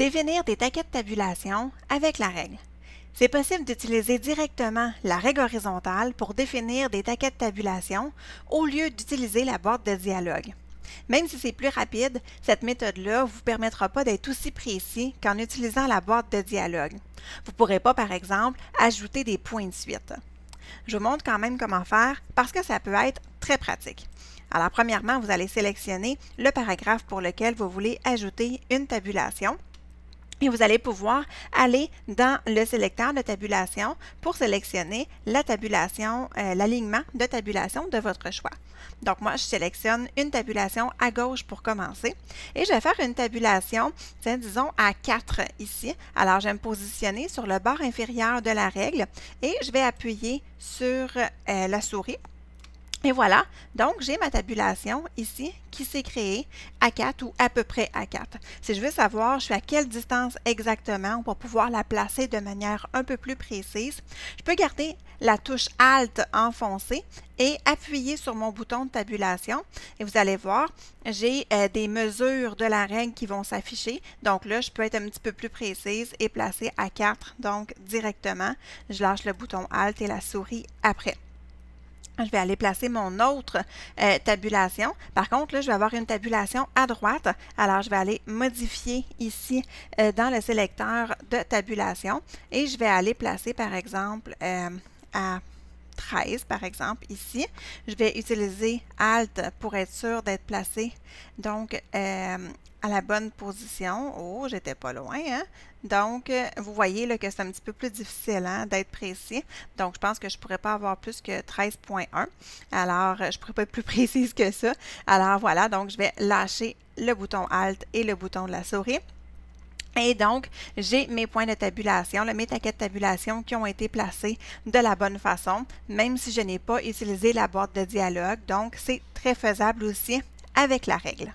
Définir des taquets de tabulation avec la règle. C'est possible d'utiliser directement la règle horizontale pour définir des taquets de tabulation au lieu d'utiliser la boîte de dialogue. Même si c'est plus rapide, cette méthode-là ne vous permettra pas d'être aussi précis qu'en utilisant la boîte de dialogue. Vous ne pourrez pas, par exemple, ajouter des points de suite. Je vous montre quand même comment faire parce que ça peut être très pratique. Alors, premièrement, vous allez sélectionner le paragraphe pour lequel vous voulez ajouter une tabulation. Et vous allez pouvoir aller dans le sélecteur de tabulation pour sélectionner la tabulation, l'alignement de tabulation de votre choix. Donc, moi, je sélectionne une tabulation à gauche pour commencer. Et je vais faire une tabulation, disons, à 4 ici. Alors, je vais me positionner sur le bord inférieur de la règle et je vais appuyer sur la souris. Et voilà, donc j'ai ma tabulation ici qui s'est créée à 4 ou à peu près à 4. Si je veux savoir je suis à quelle distance exactement pour pouvoir la placer de manière un peu plus précise, je peux garder la touche Alt enfoncée et appuyer sur mon bouton de tabulation. Et vous allez voir, j'ai des mesures de la règle qui vont s'afficher. Donc là, je peux être un petit peu plus précise et placer à 4, donc directement. Je lâche le bouton Alt et la souris après. Je vais aller placer mon autre tabulation. Par contre, là, je vais avoir une tabulation à droite. Alors, je vais aller modifier ici dans le sélecteur de tabulation et je vais aller placer, par exemple, à 13, par exemple, ici. Je vais utiliser Alt pour être sûr d'être placé, donc, à la bonne position. Oh, j'étais pas loin, hein? Donc, vous voyez là, que c'est un petit peu plus difficile hein, d'être précis. Donc, je pense que je ne pourrais pas avoir plus que 13.1. Alors, je ne pourrais pas être plus précise que ça. Alors, voilà. Donc, je vais lâcher le bouton Alt et le bouton de la souris. Et donc, j'ai mes points de tabulation, mes taquets de tabulation qui ont été placés de la bonne façon, même si je n'ai pas utilisé la boîte de dialogue. Donc, c'est très faisable aussi avec la règle.